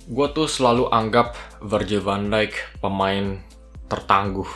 Gue tuh selalu anggap Virgil van Dijk pemain tertangguh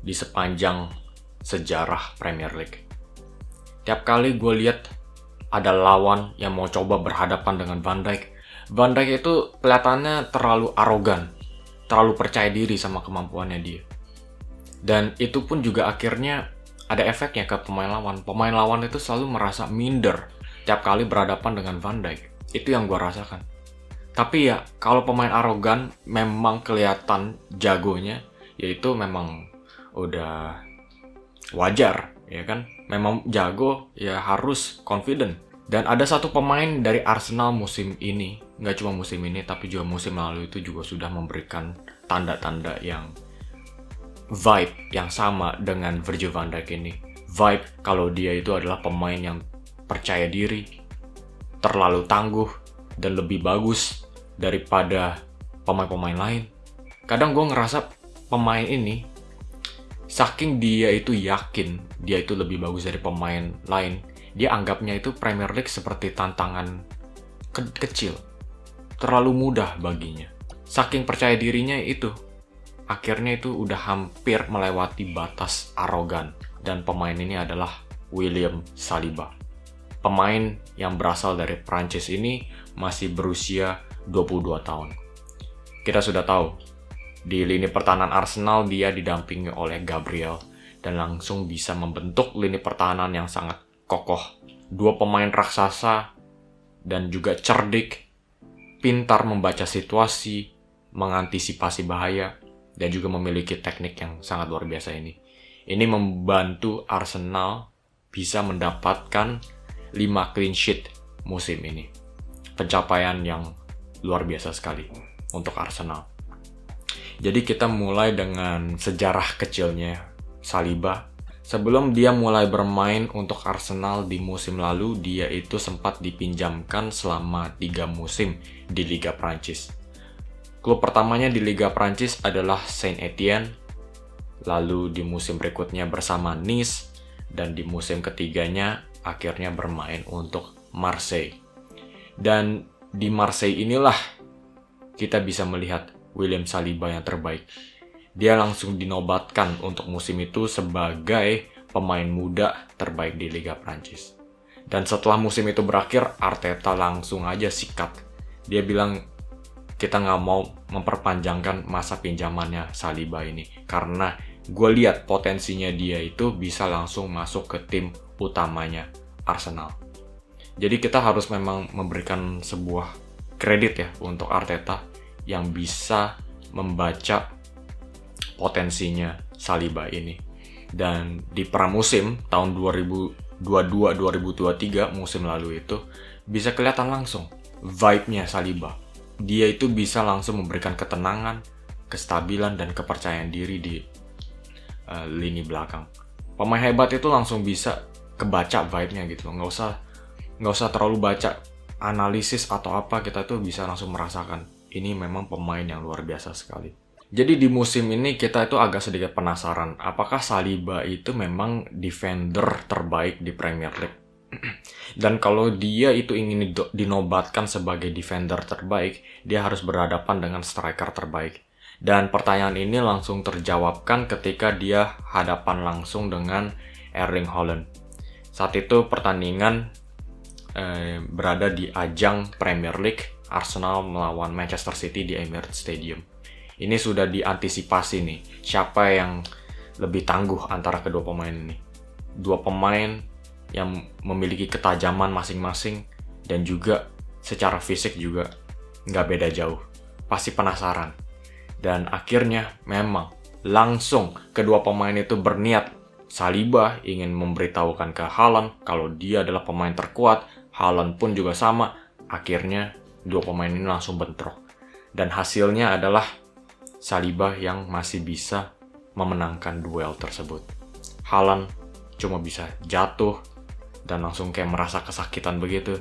di sepanjang sejarah Premier League. Tiap kali gue lihat ada lawan yang mau coba berhadapan dengan Van Dijk itu kelihatannya terlalu arogan, terlalu percaya diri sama kemampuannya dia. Dan itu pun juga akhirnya ada efeknya ke pemain lawan. Pemain lawan itu selalu merasa minder tiap kali berhadapan dengan Van Dijk. Itu yang gue rasakan. Tapi ya, kalau pemain arogan memang kelihatan jagonya, yaitu memang udah wajar, ya kan? Memang jago, ya harus confident. Dan ada satu pemain dari Arsenal musim ini, nggak cuma musim ini, tapi juga musim lalu itu juga sudah memberikan tanda-tanda yang vibe yang sama dengan Virgil van Dijk ini. Vibe kalau dia itu adalah pemain yang percaya diri, terlalu tangguh, dan lebih bagus daripada pemain-pemain lain. Kadang gue ngerasa pemain ini, saking dia itu yakin dia itu lebih bagus dari pemain lain, dia anggapnya itu Premier League seperti tantangan kecil, terlalu mudah baginya. Saking percaya dirinya itu, akhirnya itu udah hampir melewati batas arogan. Dan pemain ini adalah William Saliba. Pemain yang berasal dari Prancis ini masih berusia 22 tahun. Kita sudah tahu, di lini pertahanan Arsenal dia didampingi oleh Gabriel dan langsung bisa membentuk lini pertahanan yang sangat kokoh. Dua pemain raksasa dan juga cerdik, pintar membaca situasi, mengantisipasi bahaya, dan juga memiliki teknik yang sangat luar biasa ini. Ini membantu Arsenal bisa mendapatkan 5 clean sheet musim ini. Pencapaian yang luar biasa sekali untuk Arsenal. Jadi kita mulai dengan sejarah kecilnya Saliba. Sebelum dia mulai bermain untuk Arsenal di musim lalu, dia itu sempat dipinjamkan selama 3 musim di Liga Prancis. Klub pertamanya di Liga Prancis adalah Saint-Étienne, lalu di musim berikutnya bersama Nice, dan di musim ketiganya akhirnya bermain untuk Marseille. Dan di Marseille inilah kita bisa melihat William Saliba yang terbaik. Dia langsung dinobatkan untuk musim itu sebagai pemain muda terbaik di Liga Prancis. Dan setelah musim itu berakhir, Arteta langsung aja sikat. Dia bilang, kita nggak mau memperpanjangkan masa pinjamannya Saliba ini. Karena gue lihat potensinya dia itu bisa langsung masuk ke tim utamanya Arsenal. Jadi kita harus memang memberikan sebuah kredit ya untuk Arteta yang bisa membaca potensinya Saliba ini. Dan di pramusim tahun 2022-2023 musim lalu itu bisa kelihatan langsung vibe-nya Saliba. Dia itu bisa langsung memberikan ketenangan, kestabilan, dan kepercayaan diri di lini belakang. Pemain hebat itu langsung bisa kebaca vibe-nya gitu. Nggak usah terlalu baca analisis atau apa, kita tuh bisa langsung merasakan ini memang pemain yang luar biasa sekali. Jadi di musim ini kita itu agak sedikit penasaran, apakah Saliba itu memang defender terbaik di Premier League? Dan kalau dia itu ingin dinobatkan sebagai defender terbaik, dia harus berhadapan dengan striker terbaik. Dan pertanyaan ini langsung terjawabkan ketika dia hadapan langsung dengan Erling Haaland. Saat itu pertandingan berada di ajang Premier League, Arsenal melawan Manchester City di Emirates Stadium. Ini sudah diantisipasi nih, siapa yang lebih tangguh antara kedua pemain ini. Dua pemain yang memiliki ketajaman masing-masing dan juga secara fisik juga nggak beda jauh. Pasti penasaran. Dan akhirnya memang langsung kedua pemain itu berniat. Saliba ingin memberitahukan ke Haaland kalau dia adalah pemain terkuat. Haaland pun juga sama. Akhirnya dua pemain ini langsung bentrok. Dan hasilnya adalah Saliba yang masih bisa memenangkan duel tersebut. Haaland cuma bisa jatuh dan langsung kayak merasa kesakitan begitu.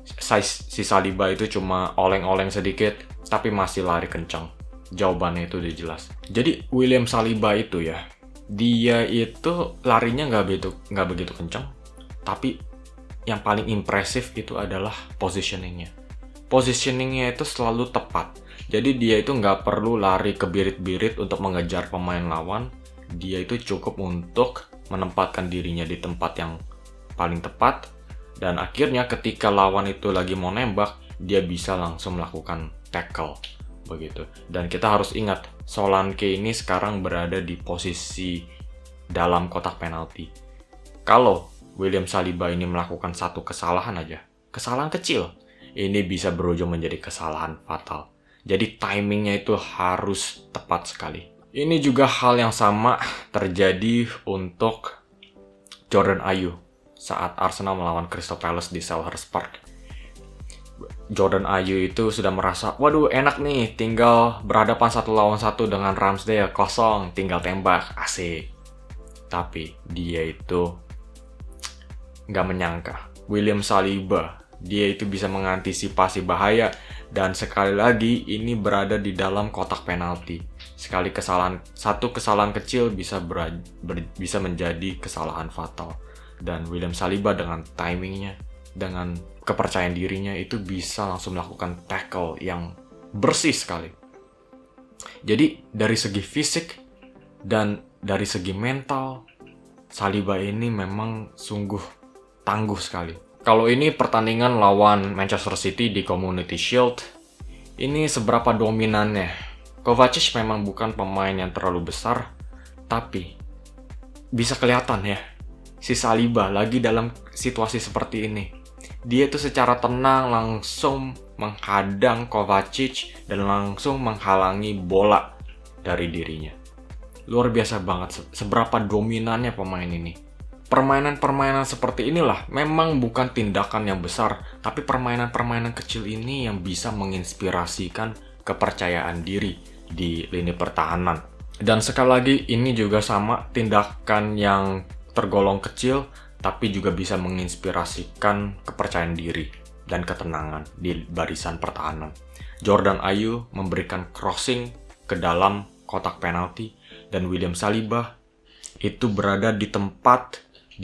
Si Saliba itu cuma oleng-oleng sedikit, tapi masih lari kencang. Jawabannya itu udah jelas. Jadi William Saliba itu ya, dia itu larinya nggak begitu kencang, tapi yang paling impresif itu adalah positioningnya. positioningnya itu selalu tepat. Jadi dia itu nggak perlu lari ke birit-birit untuk mengejar pemain lawan. Dia itu cukup untuk menempatkan dirinya di tempat yang paling tepat. Dan akhirnya ketika lawan itu lagi mau nembak, dia bisa langsung melakukan tackle. Begitu. Dan kita harus ingat, Solanke ini sekarang berada di posisi dalam kotak penalti. Kalau William Saliba ini melakukan satu kesalahan aja, kesalahan kecil, ini bisa berujung menjadi kesalahan fatal. Jadi timingnya itu harus tepat sekali. Ini juga hal yang sama terjadi untuk Jordan Ayew saat Arsenal melawan Crystal Palace di Selhurst Park. Jordan Ayew itu sudah merasa, waduh enak nih, tinggal berhadapan 1 lawan 1 dengan Ramsdale, kosong, tinggal tembak, asik. Tapi dia itu nggak menyangka, William Saliba, dia itu bisa mengantisipasi bahaya. Dan sekali lagi, ini berada di dalam kotak penalti. Satu kesalahan kecil bisa menjadi kesalahan fatal. Dan William Saliba dengan timingnya, dengan kepercayaan dirinya itu bisa langsung melakukan tackle yang bersih sekali. Jadi dari segi fisik dan dari segi mental, Saliba ini memang sungguh tangguh sekali. Kalau ini pertandingan lawan Manchester City di Community Shield, ini seberapa dominannya. Kovacic memang bukan pemain yang terlalu besar, tapi bisa kelihatan ya, si Saliba lagi dalam situasi seperti ini. Dia itu secara tenang langsung menghadang Kovacic dan langsung menghalangi bola dari dirinya. Luar biasa banget seberapa dominannya pemain ini. Permainan-permainan seperti inilah memang bukan tindakan yang besar, tapi permainan-permainan kecil ini yang bisa menginspirasikan kepercayaan diri di lini pertahanan. Dan sekali lagi, ini juga sama, tindakan yang tergolong kecil, tapi juga bisa menginspirasikan kepercayaan diri dan ketenangan di barisan pertahanan. Jordan Ayew memberikan crossing ke dalam kotak penalti, dan William Saliba itu berada di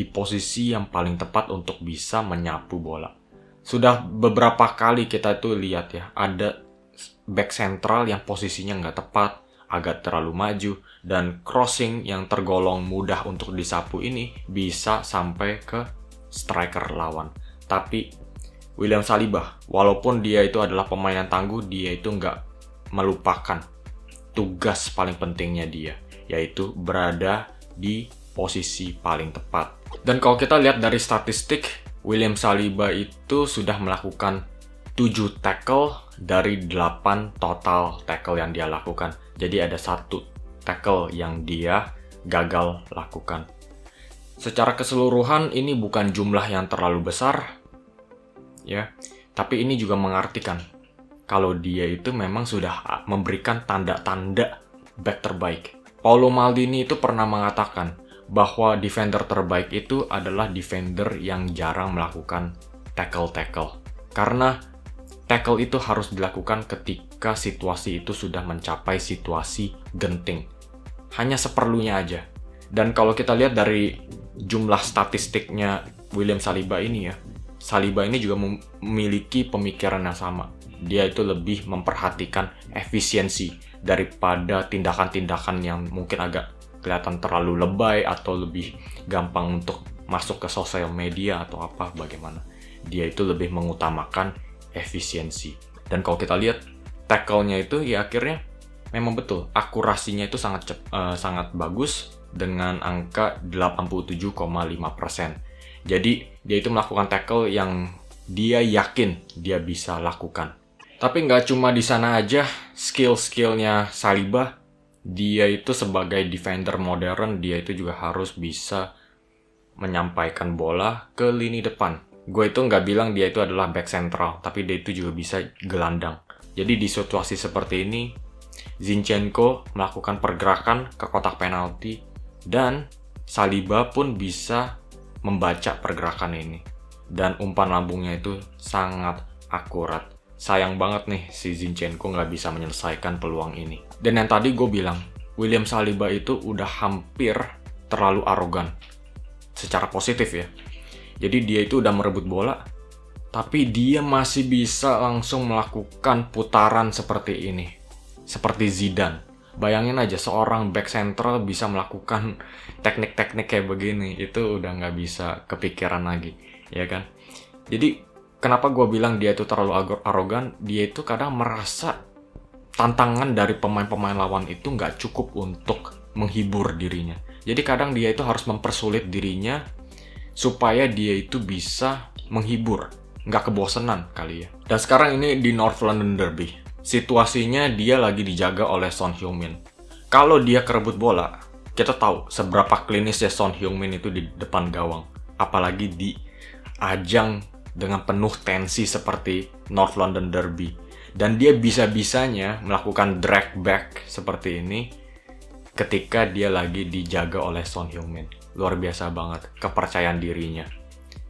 posisi yang paling tepat untuk bisa menyapu bola. Sudah beberapa kali kita tuh lihat ya, ada back sentral yang posisinya nggak tepat, agak terlalu maju, dan crossing yang tergolong mudah untuk disapu ini bisa sampai ke striker lawan. Tapi William Saliba, walaupun dia itu adalah pemain yang tangguh, dia itu nggak melupakan tugas paling pentingnya dia, yaitu berada di posisi paling tepat. Dan kalau kita lihat dari statistik, William Saliba itu sudah melakukan 7 tackle dari 8 total tackle yang dia lakukan. Jadi ada 1 tackle yang dia gagal lakukan. Secara keseluruhan ini bukan jumlah yang terlalu besar, ya. Tapi ini juga mengartikan kalau dia itu memang sudah memberikan tanda-tanda back terbaik. Paolo Maldini itu pernah mengatakan bahwa defender terbaik itu adalah defender yang jarang melakukan tackle-tackle. Karena tackle itu harus dilakukan ketika situasi itu sudah mencapai situasi genting. Hanya seperlunya aja. Dan kalau kita lihat dari jumlah statistiknya William Saliba ini ya, Saliba ini juga memiliki pemikiran yang sama. Dia itu lebih memperhatikan efisiensi daripada tindakan-tindakan yang mungkin agak kelihatan terlalu lebay atau lebih gampang untuk masuk ke sosial media atau apa bagaimana. Dia itu lebih mengutamakan efisiensi. Dan kalau kita lihat tackle-nya itu ya akhirnya memang betul akurasinya itu sangat bagus dengan angka 87,5%. Jadi dia itu melakukan tackle yang dia yakin dia bisa lakukan. Tapi nggak cuma di sana aja skill-skillnya Saliba. Dia itu sebagai defender modern, dia itu juga harus bisa menyampaikan bola ke lini depan. Gue itu nggak bilang dia itu adalah back sentral, tapi dia itu juga bisa gelandang. Jadi di situasi seperti ini, Zinchenko melakukan pergerakan ke kotak penalti, dan Saliba pun bisa membaca pergerakan ini. Dan umpan lambungnya itu sangat akurat. Sayang banget nih si Zinchenko nggak bisa menyelesaikan peluang ini. Dan yang tadi gue bilang, William Saliba itu udah hampir terlalu arogan. Secara positif ya. Jadi dia itu udah merebut bola, tapi dia masih bisa langsung melakukan putaran seperti ini. Seperti Zidane. Bayangin aja seorang back central bisa melakukan teknik-teknik kayak begini. Itu udah nggak bisa kepikiran lagi, ya kan? Jadi kenapa gue bilang dia itu terlalu arogan? Dia itu kadang merasa tantangan dari pemain-pemain lawan itu nggak cukup untuk menghibur dirinya. Jadi kadang dia itu harus mempersulit dirinya supaya dia itu bisa menghibur, nggak kebosanan kali ya. Dan sekarang ini di North London Derby, situasinya dia lagi dijaga oleh Son Heung-min. Kalau dia kerebut bola, kita tahu seberapa klinisnya Son Heung-min itu di depan gawang. Apalagi di ajang dengan penuh tensi seperti North London Derby. Dan dia bisa-bisanya melakukan drag back seperti ini ketika dia lagi dijaga oleh Son Heung-min. Luar biasa banget kepercayaan dirinya.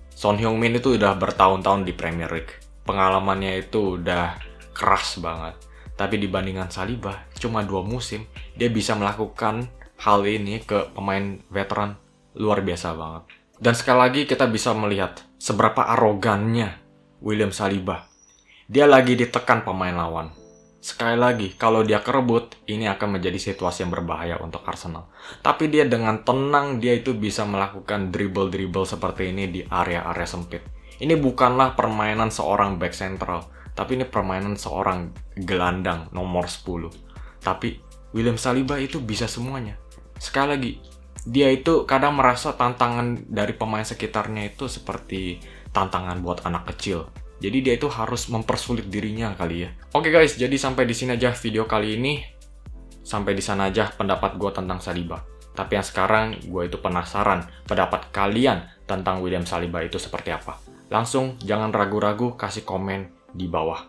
Son Heung-min itu udah bertahun-tahun di Premier League. Pengalamannya itu udah keras banget. Tapi dibandingkan Saliba, cuma 2 musim, dia bisa melakukan hal ini ke pemain veteran. Luar biasa banget. Dan sekali lagi kita bisa melihat seberapa arogannya William Saliba. Dia lagi ditekan pemain lawan. Sekali lagi, kalau dia kerebut, ini akan menjadi situasi yang berbahaya untuk Arsenal. Tapi dia dengan tenang, dia itu bisa melakukan dribble-dribble seperti ini di area-area sempit. Ini bukanlah permainan seorang back central, tapi ini permainan seorang gelandang nomor 10. Tapi William Saliba itu bisa semuanya. Sekali lagi, dia itu kadang merasa tantangan dari pemain sekitarnya itu seperti tantangan buat anak kecil. Jadi dia itu harus mempersulit dirinya kali ya. Oke guys, jadi sampai di sini aja video kali ini. Sampai di sana aja pendapat gue tentang Saliba. Tapi yang sekarang gue itu penasaran pendapat kalian tentang William Saliba itu seperti apa. Langsung jangan ragu-ragu kasih komen di bawah.